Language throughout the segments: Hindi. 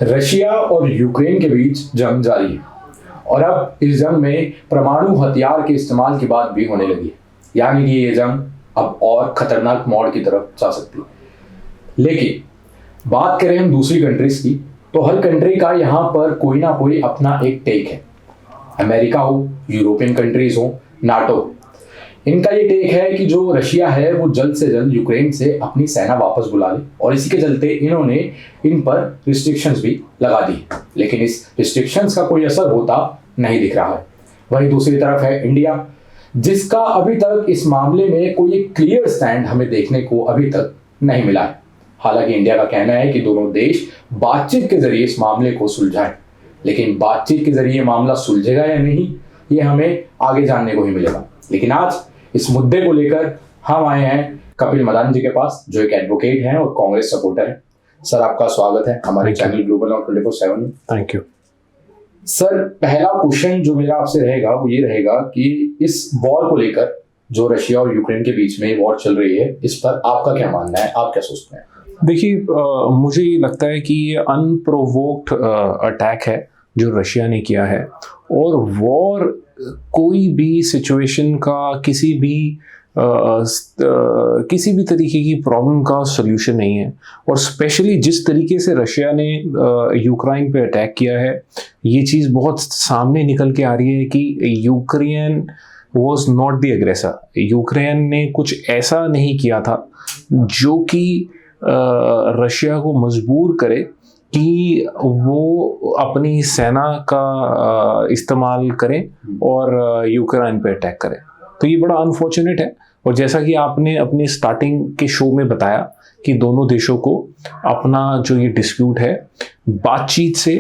रशिया और यूक्रेन के बीच जंग जारी है और अब इस जंग में परमाणु हथियार के इस्तेमाल की बात भी होने लगी है। यानी कि ये जंग अब और खतरनाक मोड़ की तरफ जा सकती है। लेकिन बात करें हम दूसरी कंट्रीज की, तो हर कंट्री का यहाँ पर कोई ना कोई अपना एक टेक है। अमेरिका हो, यूरोपियन कंट्रीज हो, नाटो हो, इनका ये टेक है कि जो रशिया है वो जल्द से जल्द यूक्रेन से अपनी सेना वापस बुला ले और इसी के चलते इन्होंने इन पर रिस्ट्रिक्शंस भी लगा दी। लेकिन इस रिस्ट्रिक्शंस का कोई असर होता नहीं दिख रहा है। वहीं दूसरी तरफ है इंडिया, जिसका अभी तक इस मामले में कोई एक क्लियर स्टैंड हमें देखने को अभी तक नहीं मिला है। हालांकि इंडिया का कहना है कि दोनों देश बातचीत के जरिए इस मामले को सुलझाएं, लेकिन बातचीत के जरिए मामला सुलझेगा या नहीं ये हमें आगे जानने को ही मिलेगा। लेकिन आज इस मुद्दे को लेकर हम आए हैं कपिल मदान जी के पास, जो एक एडवोकेट हैं और कांग्रेस सपोर्टर हैं। सर, आपका स्वागत है हमारे चैनल ग्लोबल नाउ 24/7 में। थैंक यू सर, पहला क्वेश्चन जो मेरा आपसे रहेगा वो ये रहेगा कि इस वॉर को लेकर, जो रशिया और यूक्रेन के बीच में वॉर चल रही है, इस पर आपका क्या मानना है, आप क्या सोचते हैं? देखिए, मुझे ये लगता है कि ये अनप्रोवोक्ड अटैक है जो रशिया ने किया है, और वॉर कोई भी सिचुएशन का किसी भी तरीके की प्रॉब्लम का सल्यूशन नहीं है। और स्पेशली जिस तरीके से रशिया ने यूक्रेन पे अटैक किया है, ये चीज़ बहुत सामने निकल के आ रही है कि Ukraine was not the aggressor. Ukraine ने कुछ ऐसा नहीं किया था जो कि रशिया को मजबूर करे कि वो अपनी सेना का इस्तेमाल करें और यूक्रेन पे अटैक करें। तो ये बड़ा अनफॉर्चुनेट है। और जैसा कि आपने अपनी स्टार्टिंग के शो में बताया कि दोनों देशों को अपना जो ये डिस्प्यूट है बातचीत से,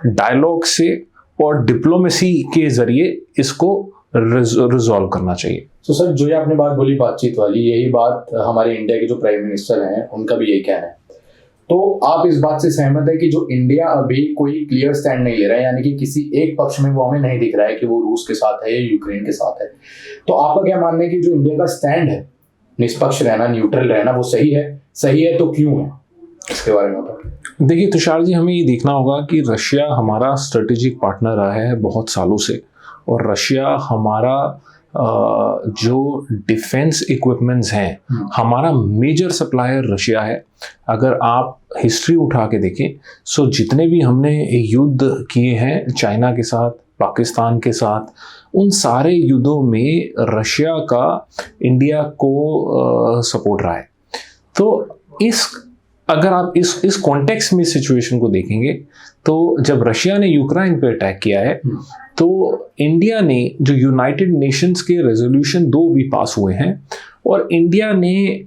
डायलॉग से और डिप्लोमेसी के ज़रिए इसको रिजॉल्व करना चाहिए। तो सर, जो ये आपने बात बोली बातचीत वाली, यही बात हमारे इंडिया के जो प्राइम मिनिस्टर हैं उनका भी यही कहना है। तो आप इस बात से सहमत है कि जो इंडिया अभी कोई क्लियर स्टैंड नहीं ले रहा है, यानी कि किसी एक पक्ष में वो हमें नहीं दिख रहा है कि वो रूस के साथ है या यूक्रेन के साथ है, तो आपका क्या मानना है कि जो इंडिया का स्टैंड है, निष्पक्ष रहना, न्यूट्रल रहना, वो सही है? सही है तो क्यों है, इसके बारे में बताओ। देखिए तुषार जी, हमें ये देखना होगा कि रशिया हमारा स्ट्रेटेजिक पार्टनर रहा है बहुत सालों से, और रशिया हमारा जो डिफेंस इक्विपमेंट्स हैं, हमारा मेजर सप्लायर रशिया है। अगर आप हिस्ट्री उठा के देखें, सो जितने भी हमने युद्ध किए हैं चाइना के साथ, पाकिस्तान के साथ, उन सारे युद्धों में रशिया का इंडिया को सपोर्ट रहा है। तो अगर आप इस कॉन्टेक्स्ट में सिचुएशन को देखेंगे, तो जब रशिया ने यूक्रेन पे अटैक किया है, तो इंडिया ने जो यूनाइटेड नेशंस के रेजोल्यूशन 2 भी पास हुए हैं, और इंडिया ने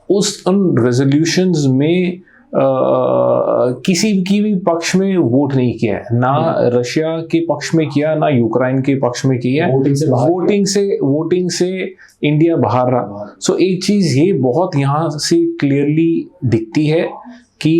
उन रेजोल्यूशंस में किसी की भी पक्ष में वोट नहीं किया है, ना रशिया के पक्ष में किया, ना यूक्रेन के पक्ष में किया। वोटिंग से इंडिया बाहर रहा। सो एक चीज़ ये बहुत यहाँ से क्लियरली दिखती है कि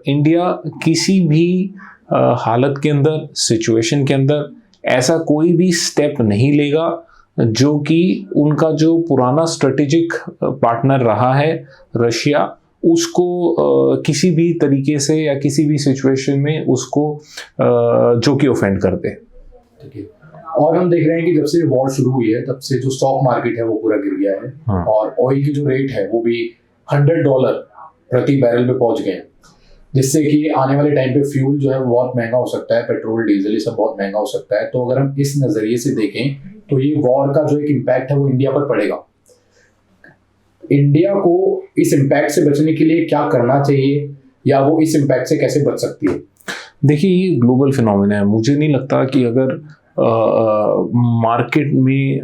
इंडिया किसी भी हालत के अंदर, सिचुएशन के अंदर ऐसा कोई भी स्टेप नहीं लेगा जो कि उनका जो पुराना स्ट्रेटेजिक पार्टनर रहा है रशिया, उसको किसी भी तरीके से या किसी भी सिचुएशन में उसको जो कि ऑफेंड कर दे। और हम देख रहे हैं कि जब से वॉर शुरू हुई है तब से जो स्टॉक मार्केट है वो पूरा गिर गया है। हाँ। और ऑयल की जो रेट है वो भी $100 प्रति बैरल पे पहुंच गए हैं, जिससे कि आने वाले टाइम पे फ्यूल जो है वो बहुत महंगा हो सकता है, पेट्रोल डीजल ये सब बहुत महंगा हो सकता है। तो अगर हम इस नजरिए से देखें तो ये वॉर का जो एक इम्पैक्ट है वो इंडिया पर पड़ेगा। इंडिया को इस इम्पैक्ट से बचने के लिए क्या करना चाहिए, या वो इस इम्पैक्ट से कैसे बच सकती है? देखिए, ये ग्लोबल फिनोमेना है। मुझे नहीं लगता कि अगर मार्केट में,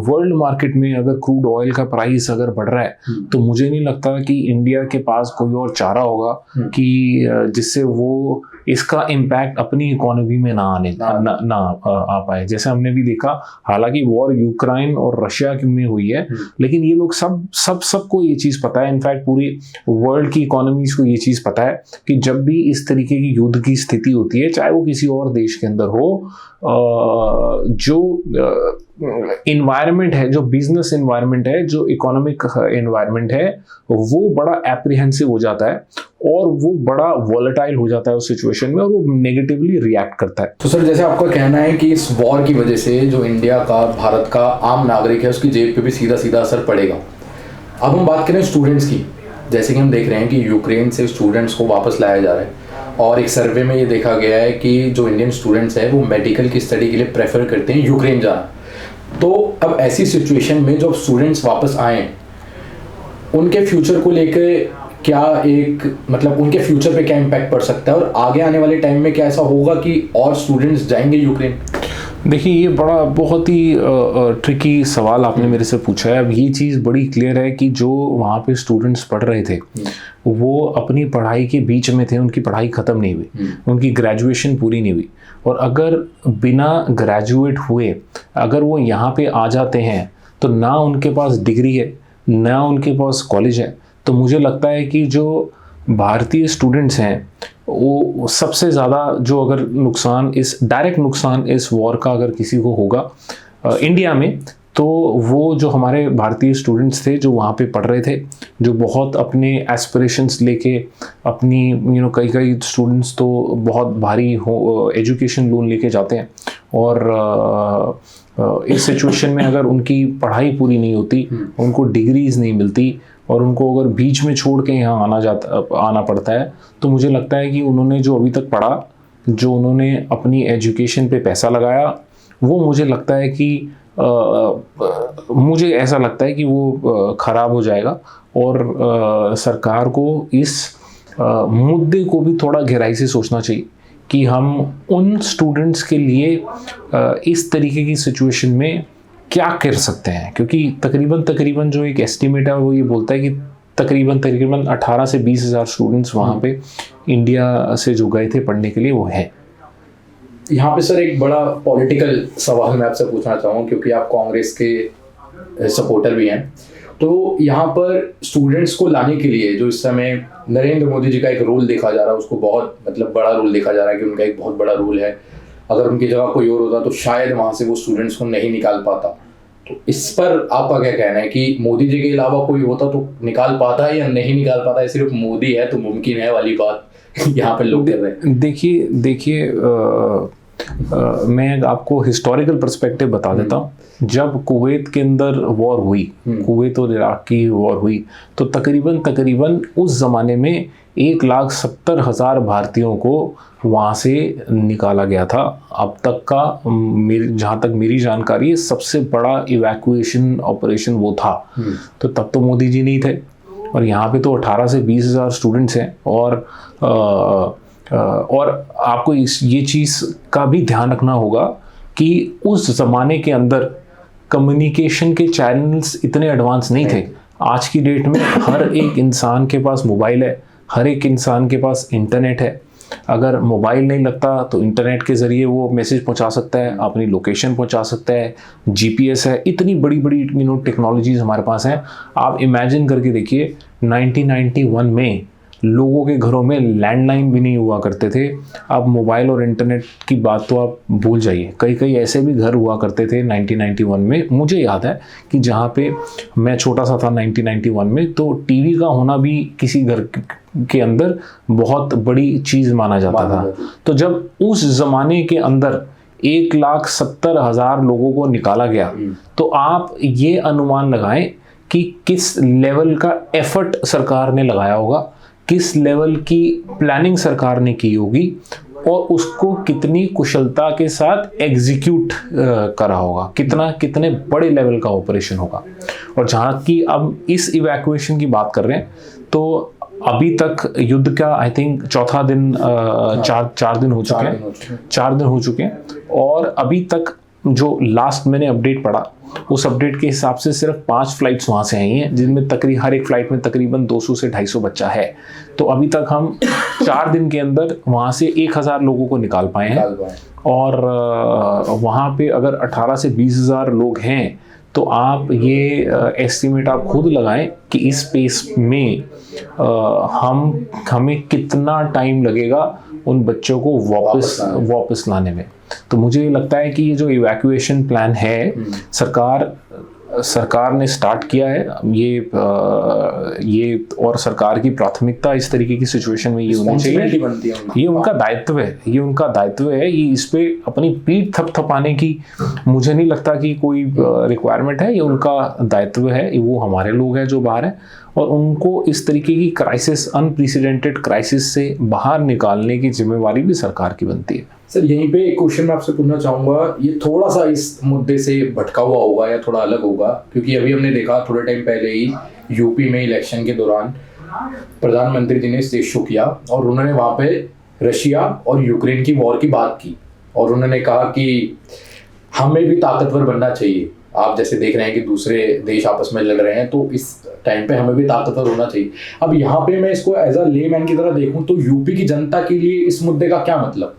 वर्ल्ड मार्केट में अगर क्रूड ऑयल का प्राइस अगर बढ़ रहा है, तो मुझे नहीं लगता कि इंडिया के पास कोई और चारा होगा कि जिससे वो इसका इम्पैक्ट अपनी इकोनॉमी में ना आ पाए। जैसे हमने भी देखा, हालांकि वॉर यूक्रेन और रशिया में हुई है, लेकिन ये लोग सबको ये चीज़ पता है, इनफैक्ट पूरी वर्ल्ड की इकोनॉमीज को ये चीज़ पता है कि जब भी इस तरीके की युद्ध की स्थिति होती है, चाहे वो किसी और देश के अंदर हो, जो इन्वायरमेंट है, जो बिजनेस इन्वायरमेंट है, जो इकोनॉमिक इन्वायरमेंट है, वो बड़ा एप्रीहेंसिव हो जाता है और वो बड़ा वॉलेटाइल हो जाता है उस सिचुएशन में, और वो नेगेटिवली रिएक्ट करता है। तो सर, जैसे आपका कहना है कि इस वॉर की वजह से जो इंडिया का, भारत का आम नागरिक है, उसकी जेब पे भी सीधा सीधा असर पड़ेगा। अब हम बात करें स्टूडेंट्स की, जैसे कि हम देख रहे हैं कि यूक्रेन से स्टूडेंट्स को वापस लाया जा रहा है, और एक सर्वे में ये देखा गया है कि जो इंडियन स्टूडेंट्स हैं वो मेडिकल की स्टडी के लिए प्रेफर करते हैं यूक्रेन जाना। तो अब ऐसी सिचुएशन में जो स्टूडेंट्स वापस आए, उनके फ्यूचर को लेकर क्या एक मतलब उनके फ्यूचर पे क्या इम्पैक्ट पड़ सकता है, और आगे आने वाले टाइम में क्या ऐसा होगा कि और स्टूडेंट्स जाएंगे यूक्रेन? देखिए, ये बड़ा बहुत ही ट्रिकी सवाल आपने मेरे से पूछा है। अब ये चीज़ बड़ी क्लियर है कि जो वहाँ पे स्टूडेंट्स पढ़ रहे थे वो अपनी पढ़ाई के बीच में थे, उनकी पढ़ाई ख़त्म नहीं हुई, उनकी ग्रेजुएशन पूरी नहीं हुई, और अगर बिना ग्रेजुएट हुए अगर वो यहाँ पे आ जाते हैं तो ना उनके पास डिग्री है, ना उनके पास कॉलेज है। तो मुझे लगता है कि जो भारतीय स्टूडेंट्स हैं वो सबसे ज़्यादा जो अगर नुकसान, इस डायरेक्ट नुकसान इस वॉर का अगर किसी को होगा इंडिया में, तो वो जो हमारे भारतीय स्टूडेंट्स थे जो वहाँ पे पढ़ रहे थे, जो बहुत अपने एस्पिरेशंस लेके अपनी कई स्टूडेंट्स तो बहुत भारी एजुकेशन लोन लेके जाते हैं, और इस सिचुएशन में अगर उनकी पढ़ाई पूरी नहीं होती, उनको डिग्रीज नहीं मिलती, और उनको अगर बीच में छोड़ के यहाँ आना पड़ता है, तो मुझे लगता है कि उन्होंने जो अभी तक पढ़ा, जो उन्होंने अपनी एजुकेशन पे पैसा लगाया, वो मुझे लगता है कि मुझे ऐसा लगता है कि वो ख़राब हो जाएगा। और सरकार को इस मुद्दे को भी थोड़ा गहराई से सोचना चाहिए कि हम उन स्टूडेंट्स के लिए इस तरीके की सिचुएशन में क्या कर सकते हैं, क्योंकि तकरीबन जो एक एस्टिमेट है वो ये बोलता है कि तकरीबन 18 से 20 हज़ार स्टूडेंट्स वहाँ पे इंडिया से जो गए थे पढ़ने के लिए वो हैं। यहाँ पे सर एक बड़ा पॉलिटिकल सवाल मैं आपसे पूछना चाहूँगा, क्योंकि आप कांग्रेस के सपोर्टर भी हैं। तो यहाँ पर स्टूडेंट्स को लाने के लिए जो इस समय नरेंद्र मोदी जी का एक रोल देखा जा रहा है, उसको बहुत मतलब बड़ा रोल देखा जा रहा है कि उनका एक बहुत बड़ा रोल है। अगर उनकी जगह कोई और होता तो शायद वहाँ से वो स्टूडेंट्स को नहीं निकाल पाता। तो इस पर आपका क्या कहना है कि मोदी जी के अलावा कोई होता तो निकाल पाता है या नहीं निकाल पाता है, सिर्फ मोदी है तो मुमकिन है वाली बात यहाँ पर लोग कर रहे हैं? देखिए मैं आपको हिस्टोरिकल पर्सपेक्टिव बता देता हूँ। जब कुवैत के अंदर वॉर हुई, कुवैत और इराक की वॉर हुई, तो तकरीबन उस ज़माने में 1,70,000 भारतीयों को वहाँ से निकाला गया था। अब तक का जहाँ तक मेरी जानकारी है सबसे बड़ा इवैक्यूएशन ऑपरेशन वो था। तो तब तो मोदी जी नहीं थे, और यहाँ पे तो 18 से 20 हज़ार स्टूडेंट्स हैं। और आपको ये चीज़ का भी ध्यान रखना होगा कि उस ज़माने के अंदर कम्युनिकेशन के चैनल्स इतने एडवांस नहीं थे। आज की डेट में हर एक इंसान के पास मोबाइल है, हर एक इंसान के पास इंटरनेट है। अगर मोबाइल नहीं लगता तो इंटरनेट के ज़रिए वो मैसेज पहुंचा सकता है, अपनी लोकेशन पहुंचा सकता है, जीपीएस है, इतनी बड़ी बड़ी टेक्नोलॉजीज़ हमारे पास हैं। आप इमेजिन करके देखिए 1991 में लोगों के घरों में लैंडलाइन भी नहीं हुआ करते थे। अब मोबाइल और इंटरनेट की बात तो आप भूल जाइए। कई ऐसे भी घर हुआ करते थे 1991 में। मुझे याद है कि जहाँ पे मैं छोटा सा था 1991 में, तो टीवी का होना भी किसी घर के अंदर बहुत बड़ी चीज़ माना जाता था। तो जब उस ज़माने के अंदर 1,70,000 लोगों को निकाला गया, तो आप ये अनुमान लगाएं कि किस लेवल का एफर्ट सरकार ने लगाया होगा, किस लेवल की प्लानिंग सरकार ने की होगी, और उसको कितनी कुशलता के साथ एग्जीक्यूट करा होगा, कितने बड़े लेवल का ऑपरेशन होगा। और जहाँ की अब इस इवैक्यूएशन की बात कर रहे हैं, तो अभी तक युद्ध का आई थिंक चौथा दिन, चार दिन हो चुके हैं। और अभी तक जो लास्ट मैंने अपडेट पढ़ा, उस अपडेट के हिसाब से सिर्फ 5 फ्लाइट्स वहाँ से आई हैं, जिनमें हर एक फ्लाइट में तकरीबन 200 से 250 बच्चा है। तो अभी तक हम 4 दिन के अंदर वहाँ से 1,000 लोगों को निकाल पाए हैं। और वहाँ पे अगर 18 से 20 हज़ार लोग हैं, तो आप ये एस्टिमेट आप खुद लगाएं कि इस स्पेस में हमें कितना टाइम लगेगा उन बच्चों को वापस लाने में। तो मुझे लगता है कि ये जो इवैक्यूएशन प्लान है सरकार ने स्टार्ट किया है ये और सरकार की प्राथमिकता इस तरीके की सिचुएशन में ये होनी चाहिए। ये उनका दायित्व है, ये इस पे अपनी पीठ थपथपाने की मुझे नहीं लगता कि कोई रिक्वायरमेंट है। ये उनका दायित्व है, वो हमारे लोग हैं जो बाहर हैं और उनको इस तरीके की क्राइसिस, अनप्रेसिडेंटेड क्राइसिस से बाहर निकालने की जिम्मेवारी भी सरकार की बनती है। सर यहीं पे एक क्वेश्चन मैं आपसे पूछना चाहूँगा, ये थोड़ा सा इस मुद्दे से भटका हुआ होगा या थोड़ा अलग होगा, क्योंकि अभी हमने देखा थोड़े टाइम पहले ही यूपी में इलेक्शन के दौरान प्रधानमंत्री जी ने स्टेज शो किया और उन्होंने वहाँ पे रशिया और यूक्रेन की वॉर की बात की और उन्होंने कहा कि हमें भी ताकतवर बनना चाहिए। आप जैसे देख रहे हैं कि दूसरे देश आपस में लड़ रहे हैं, तो इस टाइम पे हमें भी ताकतवर होना चाहिए। अब यहाँ पे मैं इसको एज अ लेमैन की तरह देखूं तो यूपी की जनता के लिए इस मुद्दे का क्या मतलब?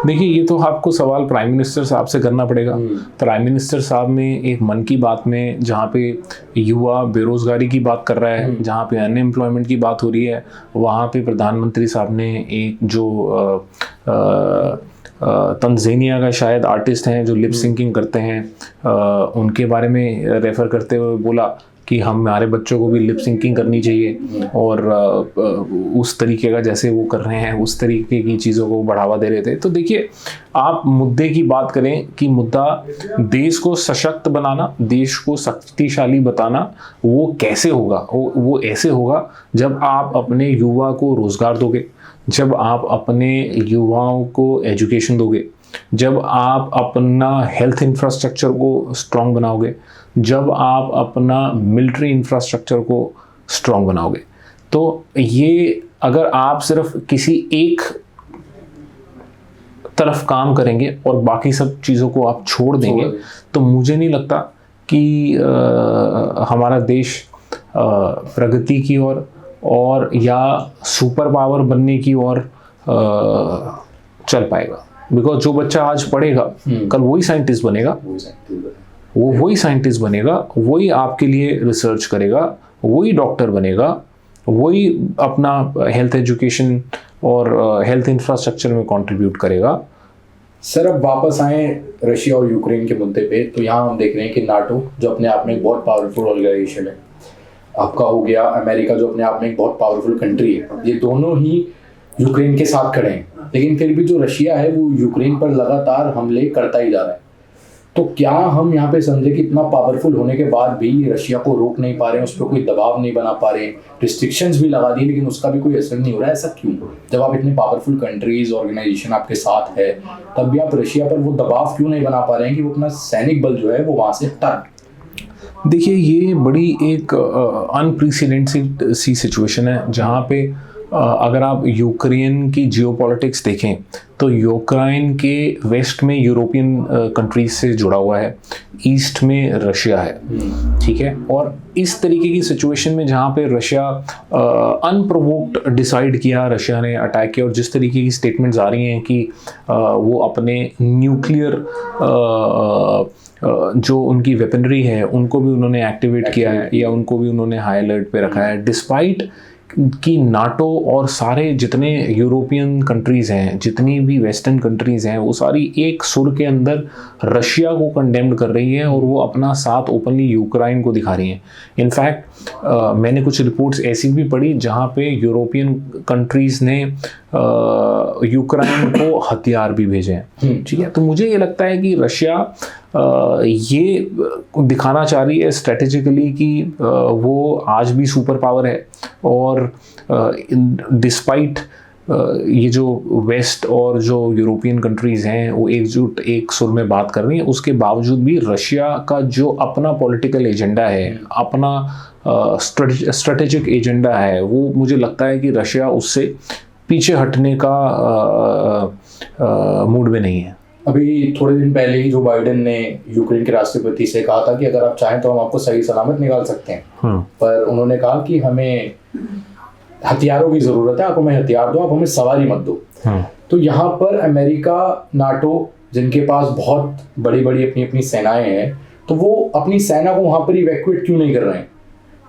देखिए, ये तो आपको सवाल प्राइम मिनिस्टर साहब से करना पड़ेगा। प्राइम मिनिस्टर साहब ने एक मन की बात में, जहाँ पे युवा बेरोजगारी की बात कर रहा है, जहाँ पे अनएम्प्लॉयमेंट की बात हो रही है, वहाँ पे प्रधानमंत्री साहब ने एक जो तंजानिया का शायद आर्टिस्ट हैं जो लिप सिंकिंग करते हैं, उनके बारे में रेफर करते हुए बोला कि हमारे बच्चों को भी लिप सिंकिंग करनी चाहिए और उस तरीके का जैसे वो कर रहे हैं उस तरीके की चीज़ों को बढ़ावा दे रहे थे। तो देखिए, आप मुद्दे की बात करें कि मुद्दा देश को सशक्त बनाना, देश को शक्तिशाली बताना, वो कैसे होगा? वो ऐसे होगा जब आप अपने युवा को रोज़गार दोगे, जब आप अपने युवाओं को एजुकेशन दोगे, जब आप अपना हेल्थ इंफ्रास्ट्रक्चर को स्ट्रॉन्ग बनाओगे, जब आप अपना मिलिट्री इंफ्रास्ट्रक्चर को स्ट्रॉन्ग बनाओगे। तो ये अगर आप सिर्फ किसी एक तरफ काम करेंगे और बाकी सब चीज़ों को आप छोड़ देंगे तो मुझे नहीं लगता कि हमारा देश प्रगति की ओर और या सुपर पावर बनने की ओर चल पाएगा। बिकॉज जो बच्चा आज पढ़ेगा कल वही साइंटिस्ट बनेगा, वही साइंटिस्ट बनेगा, वही आपके लिए रिसर्च करेगा, वही डॉक्टर बनेगा, वही अपना हेल्थ एजुकेशन और हेल्थ इंफ्रास्ट्रक्चर में कंट्रीब्यूट करेगा। सर अब वापस आए रशिया और यूक्रेन के मुद्दे पे, तो यहाँ हम देख रहे हैं कि नाटो जो अपने आप में एक बहुत पावरफुल ऑर्गेनाइजेशन है, आपका हो गया अमेरिका जो अपने आप में एक बहुत पावरफुल कंट्री है, ये दोनों ही यूक्रेन के साथ खड़े हैं। लेकिन फिर भी जो रशिया है वो यूक्रेन पर लगातार हमले करता ही जा रहा है। तो क्या हम यहाँ पे समझे कि इतना पावरफुल होने के बाद भी रशिया को रोक नहीं पा रहे हैं, उस पर कोई दबाव नहीं बना पा रहे, रिस्ट्रिक्शंस भी लगा दिए लेकिन उसका भी कोई असर नहीं हो रहा है? ऐसा क्यों? जब आप इतने पावरफुल कंट्रीज ऑर्गेनाइजेशन आपके साथ है, तब भी आप रशिया पर वो दबाव क्यों नहीं बना पा रहे हैं कि वो अपना सैनिक बल जो है वो वहाँ से हटा? देखिए, ये बड़ी एक अनप्रेसिडेंटेड सी सिचुएशन है जहाँ पे अगर आप यूक्रेन की जियोपॉलिटिक्स देखें तो यूक्रेन के वेस्ट में यूरोपियन कंट्रीज से जुड़ा हुआ है, ईस्ट में रशिया है, ठीक है। और इस तरीके की सिचुएशन में जहाँ पे रशिया अनप्रोवोक्ड डिसाइड किया, रशिया ने अटैक किया और जिस तरीके की स्टेटमेंट्स आ रही हैं कि वो अपने न्यूक्लियर जो उनकी वेपनरी है उनको भी उन्होंने एक्टिवेट किया है या उनको भी उन्होंने हाई अलर्ट पे रखा है, डिस्पाइट कि नाटो और सारे जितने यूरोपियन कंट्रीज़ हैं, जितनी भी वेस्टर्न कंट्रीज़ हैं, वो सारी एक सुर के अंदर रशिया को कंडेम्ड कर रही हैं और वो अपना साथ ओपनली यूक्रेन को दिखा रही हैं। इनफैक्ट मैंने कुछ रिपोर्ट्स ऐसी भी पढ़ी जहाँ पे यूरोपियन कंट्रीज़ ने यूक्रेन को हथियार भी भेजे हैं, ठीक है। तो मुझे ये लगता है कि रशिया ये दिखाना चाह रही है स्ट्रेटेजिकली कि वो आज भी सुपर पावर है और डिस्पाइट ये जो वेस्ट और जो यूरोपियन कंट्रीज़ हैं वो एकजुट एक सुर में बात कर रही हैं, उसके बावजूद भी रशिया का जो अपना पॉलिटिकल एजेंडा है, अपना स्ट्रेटेजिक एजेंडा है, वो मुझे लगता है कि रशिया उससे पीछे हटने का मूड में नहीं है। अभी थोड़े दिन पहले ही जो बाइडेन ने यूक्रेन के राष्ट्रपति से कहा था कि अगर आप चाहें तो हम आपको सही सलामत निकाल सकते हैं, पर उन्होंने कहा कि हमें हथियारों की जरूरत है, आप हमें हथियार दो, आप हमें सवारी मत दो। तो यहाँ पर अमेरिका, नाटो जिनके पास बहुत बड़ी बड़ी अपनी अपनी सेनाएं हैं, तो वो अपनी सेना को वहां पर इवैक्यूएट क्यों नहीं कर रहे हैं,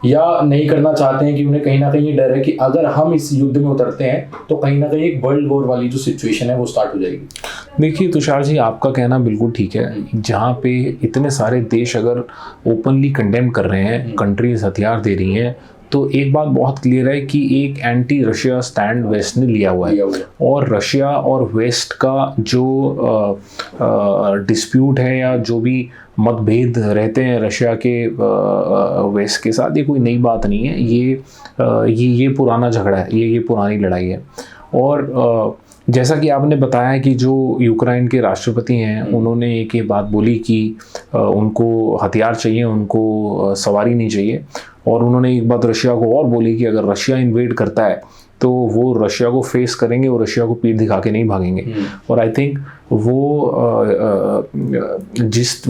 या नहीं करना चाहते हैं कि उन्हें कहीं ना कहीं ये डर है कि अगर हम इस युद्ध में उतरते हैं तो कहीं ना कहीं एक वर्ल्ड वॉर वाली जो सिचुएशन है वो स्टार्ट हो जाएगी। देखिए तुषार जी, आपका कहना बिल्कुल ठीक है। जहाँ पे इतने सारे देश अगर ओपनली कंडेम कर रहे हैं, कंट्रीज हथियार दे रही हैं, तो एक बात बहुत क्लियर है कि एक एंटी रशिया स्टैंड वेस्ट ने लिया हुआ है। और रशिया और वेस्ट का जो डिस्प्यूट है या जो भी मतभेद रहते हैं रशिया के वेस्ट के साथ, ये कोई नई बात नहीं है। ये पुराना झगड़ा है, ये पुरानी लड़ाई है। और जैसा कि आपने बताया कि जो यूक्रेन के राष्ट्रपति हैं उन्होंने एक ये बात बोली कि उनको हथियार चाहिए, उनको सवारी नहीं चाहिए। और उन्होंने एक बात रशिया को और बोली कि अगर रशिया इन्वेड करता है तो वो रशिया को फेस करेंगे और रशिया को पीठ दिखा के नहीं भागेंगे। और आई थिंक वो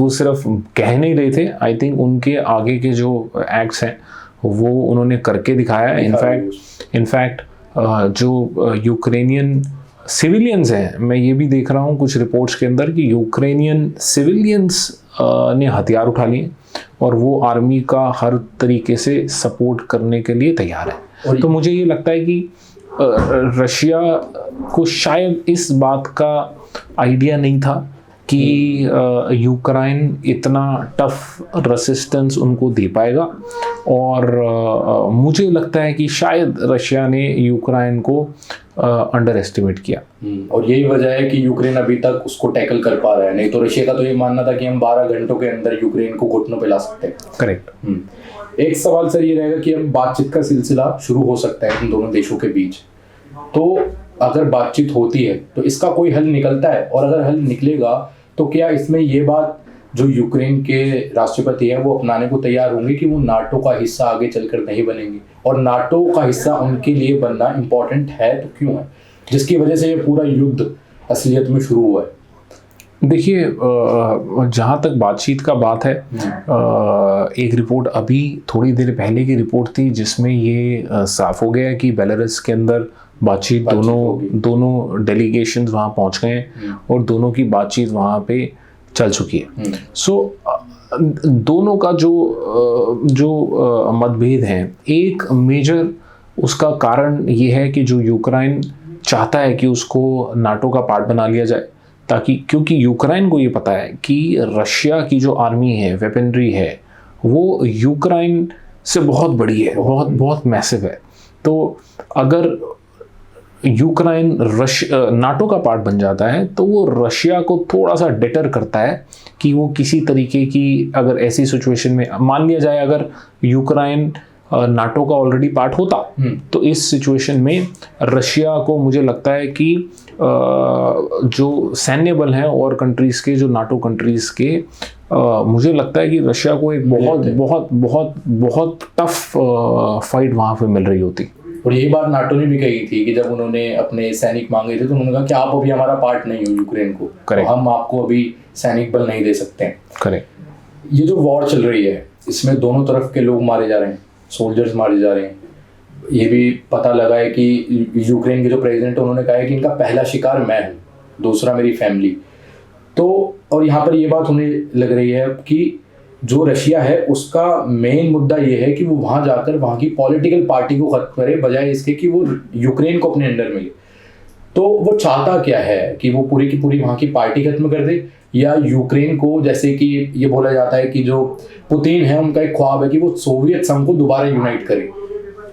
सिर्फ कह नहीं रहे थे, आई थिंक उनके आगे के जो एक्ट्स हैं वो उन्होंने करके दिखाया। इनफैक्ट जो यूक्रेनियन सिविलियंस हैं, मैं ये भी देख रहा हूँ कुछ रिपोर्ट्स के अंदर कि यूक्रेनियन सिविलियंस ने हथियार उठा लिए और वो आर्मी का हर तरीके से सपोर्ट करने के लिए तैयार है। तो मुझे ये लगता है कि रशिया को शायद इस बात का आइडिया नहीं था कि यूक्रेन इतना टफ रेसिस्टेंस उनको दे पाएगा। और मुझे लगता है कि शायद रशिया ने यूक्रेन को अंडर एस्टिमेट किया। और यही वजह है कि यूक्रेन अभी तक उसको टैकल कर पा रहा है। नहीं तो रशिया का तो ये मानना था कि हम 12 घंटों के अंदर यूक्रेन को घुटनों पे ला सकते हैं। करेक्ट। एक सवाल सर ये रहेगा कि अब बातचीत का सिलसिला शुरू हो सकता है इन दोनों देशों के बीच, तो अगर बातचीत होती है तो इसका कोई हल निकलता है, और अगर हल निकलेगा तो क्या इसमें ये बात जो यूक्रेन के राष्ट्रपति है वो अपनाने को तैयार होंगे कि वो नाटो का हिस्सा आगे चलकर नहीं बनेंगे, और नाटो का हिस्सा उनके लिए बनना इम्पोर्टेंट है तो क्यों है, जिसकी वजह से ये पूरा युद्ध असलियत में शुरू हुआ है? देखिए, जहाँ तक बातचीत का बात है, एक रिपोर्ट अभी थोड़ी देर पहले की रिपोर्ट थी जिसमें ये साफ हो गया कि बेलारूस के अंदर बातचीत दोनों डेलीगेशंस वहाँ पहुँच गए हैं और दोनों की बातचीत वहाँ पे चल चुकी है। सो दोनों का जो मतभेद है, एक मेजर उसका कारण ये है कि जो यूक्रेन चाहता है कि उसको नाटो का पार्ट बना लिया जाए, ताकि क्योंकि यूक्रेन को ये पता है कि रशिया की जो आर्मी है, वेपनरी है, वो यूक्रेन से बहुत बड़ी है, बहुत मैसिव है। तो अगर यूक्रेन नाटो का पार्ट बन जाता है तो वो रशिया को थोड़ा सा डिटर करता है कि वो किसी तरीके की, अगर ऐसी सिचुएशन में मान लिया जाए अगर यूक्रेन नाटो का ऑलरेडी पार्ट होता, तो इस सिचुएशन में रशिया को मुझे लगता है कि जो सैन्य बल हैं और कंट्रीज के, जो नाटो कंट्रीज के, मुझे लगता है कि रशिया को एक बहुत टफ फाइट वहाँ पे मिल रही होती। और यही बात नाटो ने भी कही थी कि जब उन्होंने अपने सैनिक मांगे थे तो उन्होंने कहा कि आप अभी हमारा पार्ट नहीं हो यूक्रेन को, तो हम आपको अभी सैनिक बल नहीं दे सकते हैं। करेक्ट। ये जो वॉर चल रही है इसमें दोनों तरफ के लोग मारे जा रहे हैं, सोल्जर्स मारे जा रहे हैं। ये भी पता लगा है कि यूक्रेन के जो प्रेसिडेंट है उन्होंने कहा है कि इनका पहला शिकार मैं हूँ, दूसरा मेरी फैमिली। तो और यहाँ पर ये बात होने लग रही है कि जो रशिया है उसका मेन मुद्दा ये है कि वो वहाँ जाकर वहाँ की पॉलिटिकल पार्टी को खत्म करे, बजाय इसके कि वो यूक्रेन को अपने अंडर मिले। तो वो चाहता क्या है कि वो पूरी की पूरी वहाँ की पार्टी खत्म कर दे, या यूक्रेन को, जैसे कि ये बोला जाता है कि जो पुतिन है उनका एक ख्वाब है कि वो सोवियत संघ को दोबारा यूनाइट करे,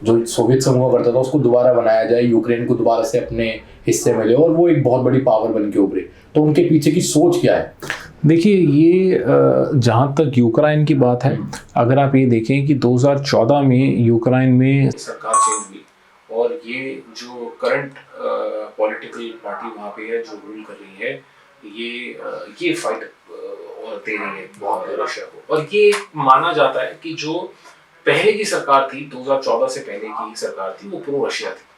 जो सोवियत संघ हुआ करता था उसको दोबारा बनाया जाए, यूक्रेन को दोबारा से अपने हिस्से मिले और वो एक बहुत बड़ी पावर बन के उभरे। तो उनके पीछे की सोच क्या है? देखिए, ये जहाँ तक यूक्रेन की बात है, अगर आप ये देखें कि 2014 में यूक्रेन में सरकार चेंज हुई और ये जो करंट पॉलिटिकल पार्टी वहाँ पे है जो रूल कर रही है, ये फाइट दे रही है बहुत रशिया को। और ये माना जाता है कि जो पहले की सरकार थी, 2014 से पहले की सरकार थी, वो प्रो रशिया थी।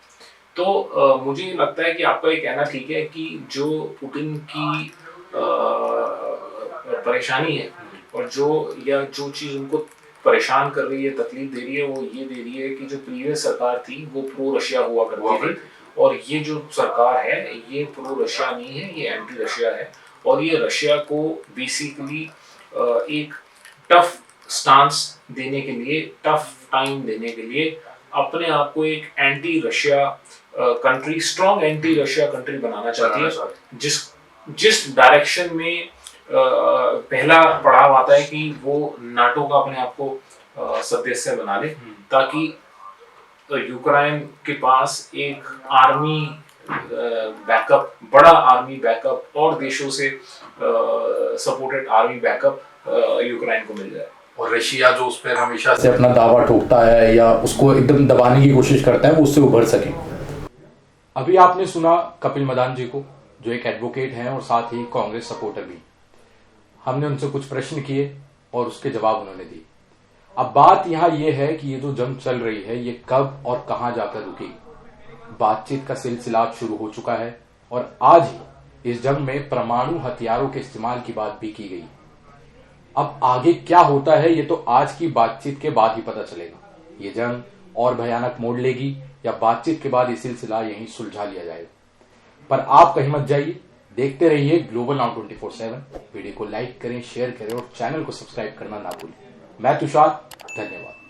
तो मुझे लगता है कि आपका ये कहना ठीक है कि जो पुतिन की परेशानी है और जो चीज़ उनको परेशान कर रही है, तकलीफ दे रही है, वो ये दे रही है कि जो प्रीवियस सरकार थी वो प्रो रशिया हुआ करती थी, और ये जो सरकार है ये प्रो रशिया नहीं है, ये एंटी रशिया है। और ये रशिया को बेसिकली एक टफ स्टांस देने के लिए, टफ टाइम देने के लिए अपने आप को एक anti Russia country, strong anti Russia country बनाना चाहती है, जिस डायरेक्शन में पहला पड़ाव आता है कि वो नाटो का अपने आप को सदस्य बना ले, ताकि यूक्रेन के पास एक आर्मी बैकअप, बड़ा आर्मी बैकअप और देशों से सपोर्टेड आर्मी बैकअप यूक्रेन को मिल जाए। और रशिया जो उस पर हमेशा से अपना दावा ठोकता है या उसको एकदम दबाने की कोशिश करता है, वो उससे उभर सके। अभी आपने सुना कपिल मदान जी को, जो एक एडवोकेट हैं और साथ ही कांग्रेस सपोर्टर भी। हमने उनसे कुछ प्रश्न किए और उसके जवाब उन्होंने दिए। अब बात यहाँ ये है कि ये जो जंग चल रही है ये कब और कहां जाकर रुकेगी। बातचीत का सिलसिला शुरू हो चुका है और आज ही इस जंग में परमाणु हथियारों के इस्तेमाल की बात भी की गई। अब आगे क्या होता है ये तो आज की बातचीत के बाद ही पता चलेगा। ये जंग और भयानक मोड़ लेगी या बातचीत के बाद ये सिलसिला यहीं सुलझा लिया जाएगा। पर आप कहीं मत जाइए, देखते रहिए ग्लोबल नाउ 24/7। वीडियो को लाइक करें, शेयर करें और चैनल को सब्सक्राइब करना ना भूलें। मैं तुषार, धन्यवाद।